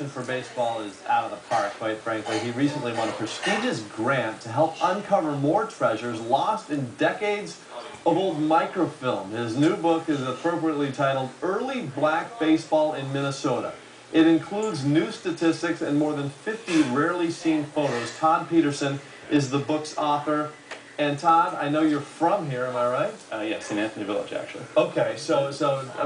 passion for baseball is out of the park, quite frankly. He recently won a prestigious grant to help uncover more treasures lost in decades of old microfilm. His new book is appropriately titled Early Black Baseball in Minnesota. It includes new statistics and more than 50 rarely seen photos. Todd Peterson is the book's author. And Todd, I know you're from here, am I right? Yes, in Anthony Village, actually. Okay, so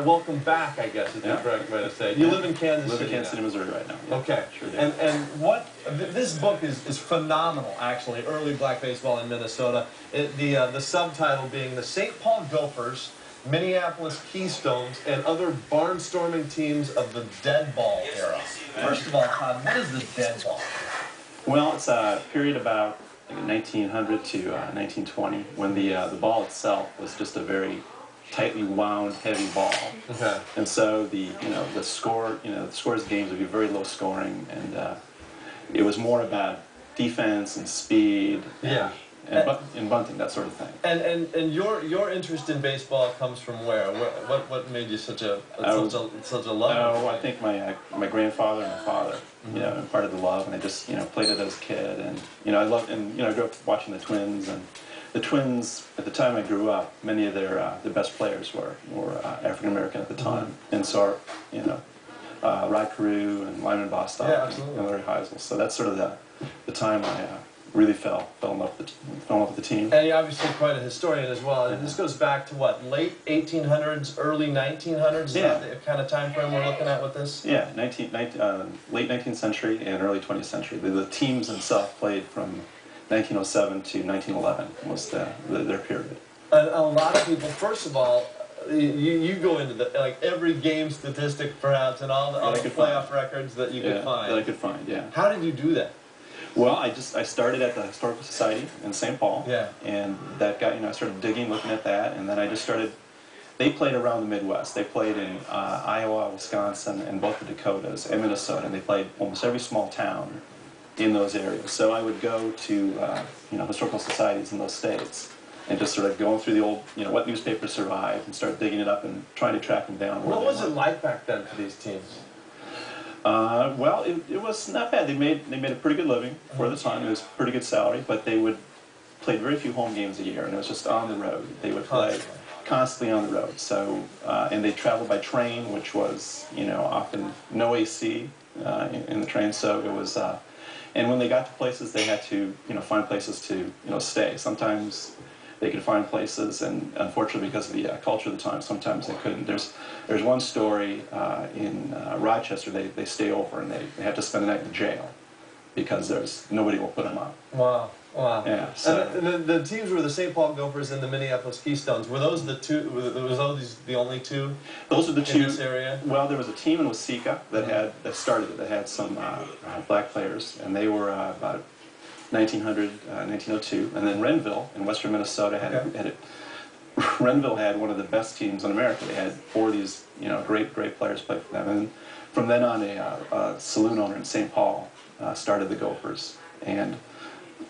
welcome back, I guess is the correct way to say it. You live in Kansas City. I live in Kansas City, Missouri right now. Yeah, okay, sure do. And what this book is phenomenal, actually. Early Black Baseball in Minnesota. The subtitle being the St. Paul Gophers, Minneapolis Keystones, and other barnstorming teams of the Deadball era. First of all, Todd, what is the Deadball? Well, it's a period about 1900 to 1920 when the ball itself was just a very tightly wound, heavy ball. Okay. And so the scores of games would be very low scoring, and it was more about defense and speed. Yeah. And bunting, that sort of thing. And your interest in baseball comes from where? What made you such a love? Oh, I think my grandfather and my father, imparted the love, and I just played it as a kid, and I loved, and I grew up watching the Twins, and the Twins at the time I grew up, many of their best players were African American at the time, and so Rod Carew and Lyman Bostock and Larry Heisel. So that's sort of the time I really fell in love with the team. And you're obviously quite a historian as well. And this goes back to what, late 1800s, early 1900s? Is that the kind of time frame we're looking at with this? Yeah, late 19th century and early 20th century. The teams themselves played from 1907 to 1911 was their period. And a lot of people, first of all, you go into every game statistic perhaps and all the playoff records that you could find. That I could find, yeah. How did you do that? Well, I started at the Historical Society in St. Paul, and that got, I started digging, looking at that, and then I just started, they played around the Midwest. They played in Iowa, Wisconsin, and both the Dakotas, and Minnesota, and they played almost every small town in those areas. So I would go to, historical societies in those states, and just sort of going through the old, what newspapers survived, and start digging it up and trying to track them down. What was it like back then for these teams? Well, it was not bad. They made a pretty good living for the time. It was a pretty good salary, but they would play very few home games a year, and it was just on the road. They would play constantly on the road. So, and they traveled by train, which was, often no AC in the train. So it was, and when they got to places, they had to, find places to, stay. Sometimes they could find places, and unfortunately, because of the culture of the time, sometimes they couldn't. There's one story in Rochester. They stay over, and they have to spend the night in jail because nobody will put them up. Wow, wow. Yeah. So, and the teams were the St. Paul Gophers and the Minneapolis Keystones. Were those the two? Was those the only two? Those are the two in this area. Well, there was a team in Waseca that had some black players, and they were about 1900, 1902, and then Renville in western Minnesota had it. Renville had one of the best teams in America. They had 4 of these, great players play for them. And from then on, a saloon owner in St. Paul started the Gophers, and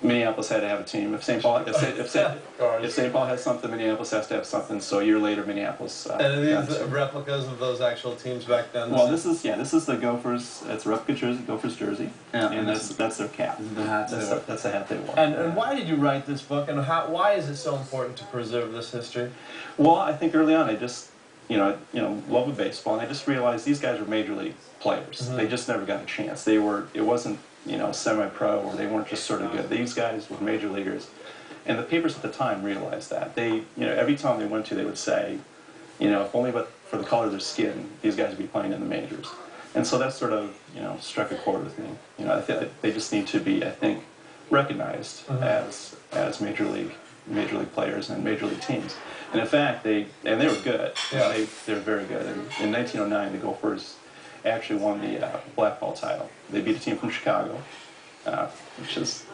Minneapolis had to have a team. If St. Paul has something, Minneapolis has to have something. So a year later, Minneapolis. And are these replicas of those actual teams back then? Well, this is the Gophers. It's a replica jersey, Gophers jersey, and that's their cap. That's the hat they wore. And why did you write this book? And why is it so important to preserve this history? Well, I think early on I just love of baseball, and I just realized these guys were major league players. They just never got a chance. It wasn't semi-pro, or they weren't just sort of good. These guys were major leaguers, and the papers at the time realized that. They, every time they went to, they would say, if only but for the color of their skin, these guys would be playing in the majors. And so that sort of, struck a chord with me. I think they just need to be, I think, recognized as major league players and major league teams. And in fact, they were good. They were very good. And in 1909, the Gophers actually won the black ball title. They beat a team from Chicago, which is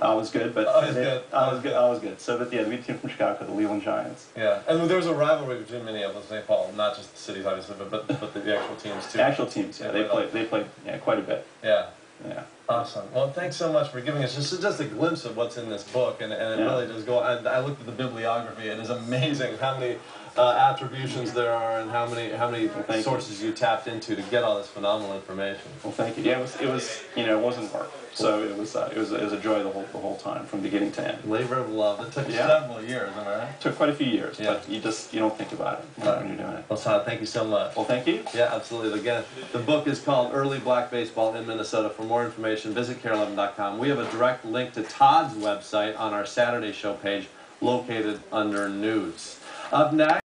always good, but always good. So they beat a team from Chicago, the Leland Giants. Yeah, and there was a rivalry between Minneapolis and St. Paul, not just the cities obviously, but the actual teams too. Actual teams, yeah. They played quite a bit. Yeah. Yeah. Awesome. Well, thanks so much for giving us just a glimpse of what's in this book, and it really does go. I looked at the bibliography. It is amazing how many attributions there are, and how many sources you tapped into to get all this phenomenal information. Well, thank you. Yeah, it was it wasn't work, so it was a joy the whole time from beginning to end. Labor of love. It took several years, am I right? It took quite a few years, but you don't think about it when you're doing it. Well, Todd, thank you so much. Well, thank you. Yeah, absolutely. Again, the book is called Early Black Baseball in Minnesota. For more information, visit care11.com. We have a direct link to Todd's website on our Saturday show page, located under News. Up next.